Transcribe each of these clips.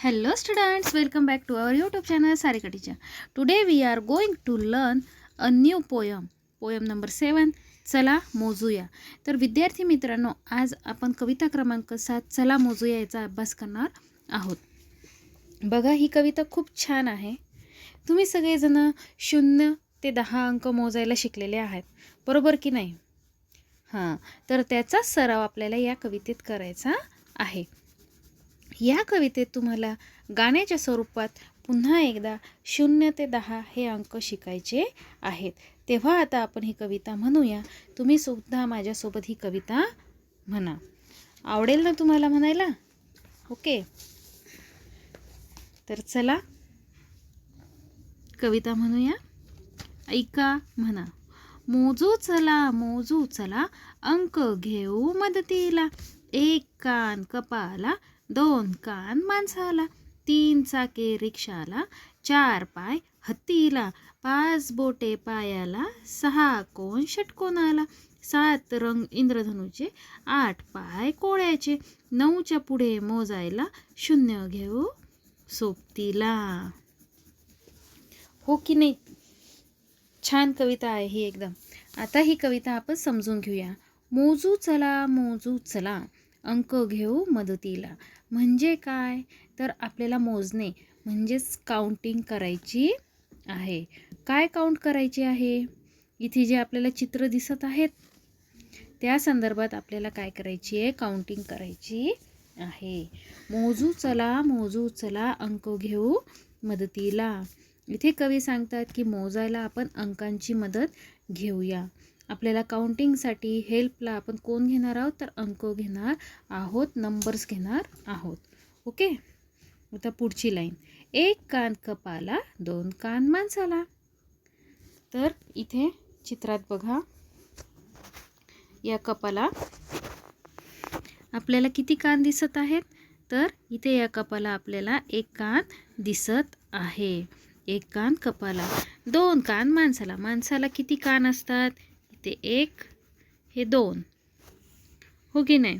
Hello students, welcome back to our YouTube channel Sarika Teacher. Today we are going to learn a new poem. Poem number 7. चला मोजूया. तर विद्यार्थी मित्रांनो, आज आपण कविता क्रमांक 7 चला मोजूया याचा अभ्यास करणार आहोत. बघा, ही कविता खूप छान आहे. तुम्ही सगळेजण 0 ते 10 अंक मोजायला शिकलेले आहेत, बरोबर की नाही? हां, तर त्याचा सराव आपल्याला या कवितेत करायचा आहे. या कवितेत तुम्हाला गाण्याच्या स्वरूपात पुन्हा एकदा 0 ते 10 हे अंक शिकायचे आहेत. तेव्हा आता आपण ही कविता म्हणूया. तुम्ही सुद्धा माझ्यासोबत ही कविता म्हणा. आवडेल ना तुम्हाला म्हणायला? ओके, तर चला कविता म्हणूया. ऐका, म्हणा. मोजू चला अंक घेऊ मदतीला. 1 कान कपाला, 2 कान माणसाला, 3 चाके रिक्षाला, 4 पाय हत्तीला, 5 बोटे पायाला, 6 कोण षटकोनाला, 7 रंग इंद्रधनुचे, 8 पाय कोळ्याचे, 9च्या पुढे मोजायला 0 घेऊ सोबतीला. हो की नाही? छान कविता आहे ही एकदम. आता ही कविता आपण समजून घेऊया. मोजू चला अंक घेऊ मदतीला. म्हणजे काय? तर आपल्याला मोजणे म्हणजेच काउंटिंग करायची आहे. काय काउंट करायची आहे? इथे जे आपल्याला चित्र दिसत आहेत त्या संदर्भात आपल्याला काय करायची आहे? काउंटिंग करायची आहे. मोजू चला अंक घेऊ मदतीला. इथे कवी सांगतात की मोजायला आपण अंकांची मदत घेऊया. आपल्याला काउंटिंगसाठी हेल्पला आपण कोण घेणार आहोत? तर अंक घेणार आहोत, नंबर्स घेणार आहोत. ओके, आता पुढची लाईन. 1 कान कपाला, 2 कान माणसाला. तर इथे चित्रात बघा, या कपाला आपल्याला किती कान दिसत आहेत? तर इथे या कपाला आपल्याला 1 कान दिसत आहे. 1 कान कपाला, 2 कान माणसाला. माणसाला किती कान असतात? इथे 1, हे 2, हो की नाही?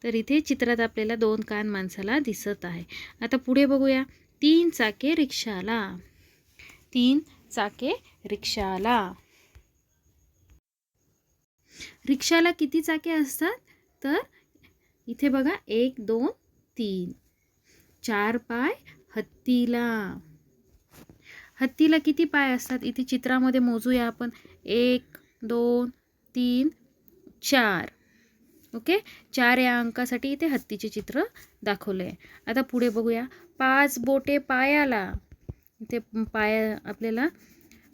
तर इथे चित्रात आपल्याला 2 कान माणसाला दिसत आहे. आता पुढे बघूया. 3 चाके रिक्षाला. 3 चाके रिक्षाला. रिक्षाला किती चाके असतात? तर इथे बघा 1, 2, 3. 4 पाय हत्तीला. हत्तीला किती पाय असतात? इथे चित्रामध्ये मोजूया आपण. 1, 2, 3, 4. ओके, 4 या अंकासाठी इथे हत्तीचे चित्र दाखवले आहे. आता पुढे बघूया. 5 बोटे पायाला. इथे आपल्याला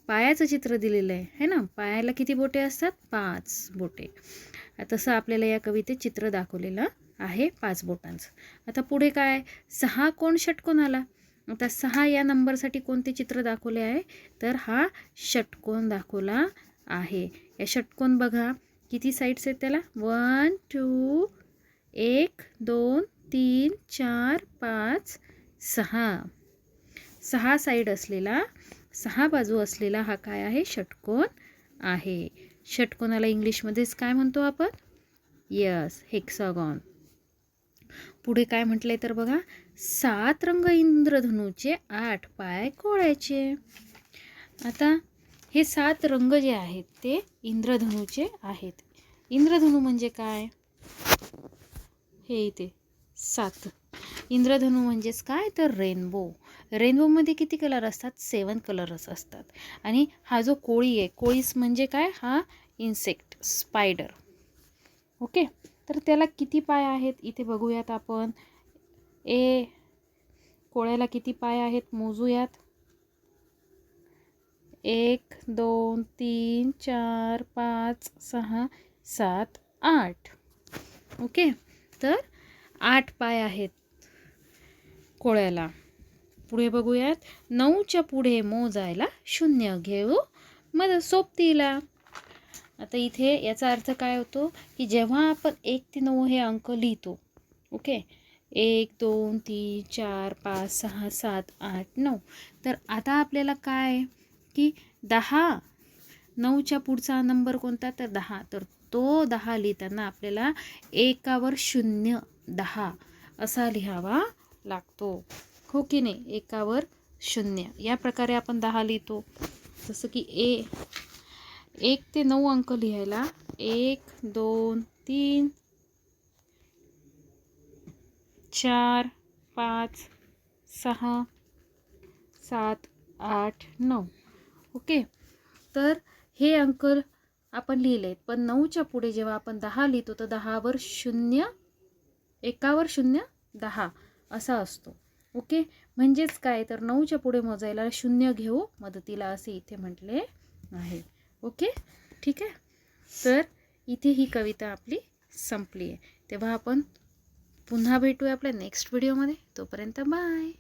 पायाचं चित्र दिलेलं आहे ना? पायाला किती बोटे असतात? 5 बोटे. तसं आपल्याला या कवितेत चित्र दाखवलेलं आहे 5 बोटांचं. आता पुढे काय? 6 कोण षटकोनाला. आता 6 या नंबरसाठी कोणते चित्र दाखवले आहे? तर हा षटकोन दाखवला आहे. या षटकोन बघा किती साईड्स आहेत त्याला? 1, 2, 1, 2, 3, 4, 5, 6. 6 साईड असलेला, 6 बाजू असलेला हा काय आहे? षटकोन आहे. षटकोनाला इंग्लिशमध्येच काय म्हणतो आपण? Yes, hexagon. पुढे काय म्हटलंय तर बघा. 7 रंग इंद्रधनुचे, 8 पाय कोळ्याचे. आता हे 7 रंग जे आहेत ते इंद्रधनुचे आहेत. इंद्रधनु म्हणजे काय? हे इथे 7. इंद्रधनु म्हणजेच काय? तर रेनबो. रेनबोमध्ये किती कलर असतात? 7 कलर्स असतात. आणि हा जो कोळी आहे, कोळीस म्हणजे काय? हा इन्सेक्ट, स्पायडर. ओके, तर त्याला किती पाय आहेत? इथे बघूयात आपण. कोळ्याला किती पाय आहेत? मोजूयात. 1, 2, 3, 4, 5, 6, 7, 8. ओके, तर 8 पाय आहेत कोळ्याला. पुढे बघूयात. 9च्या पुढे मोजायला 0 घेऊ मदत सोबतीला. आता इथे याचा अर्थ काय होतो? की जेव्हा आपण 1 ते 9 हे अंक लिहितो, ओके, 1, 2, 3, 4, 5, 6, 7, 8, 9. तर आता आपल्याला काय की 10, 9च्या पुढचा नंबर कोणता? तर 10. तर तो 10 लिहिताना आपल्याला 1वर 0, 10 असा लिहावा लागतो. हो की नाही, एकावर 0 या प्रकारे आपण 10 लिहितो. जसं की 1 ते 9 अंक लिहायला 1 2 3 4 5 6 7 8 9. ओके. तर हे अंक आपण लिहिलेत, पण 9च्या पुढे जेव्हा आपण 10 लिहितो तर 10वर 0, एकावर 0 10 असा असतो. ओके. म्हणजेच काय, तर 9च्या पुढे मोजायला 0 घेऊ मदतीला असे इथे म्हटले आहे. ओके, ठीक आहे. तर इथे ही कविता आपली संपली आहे. तेव्हा आपण पुन्हा भेटूया आपल्या नेक्स्ट व्हिडिओमध्ये. तोपर्यंत बाय.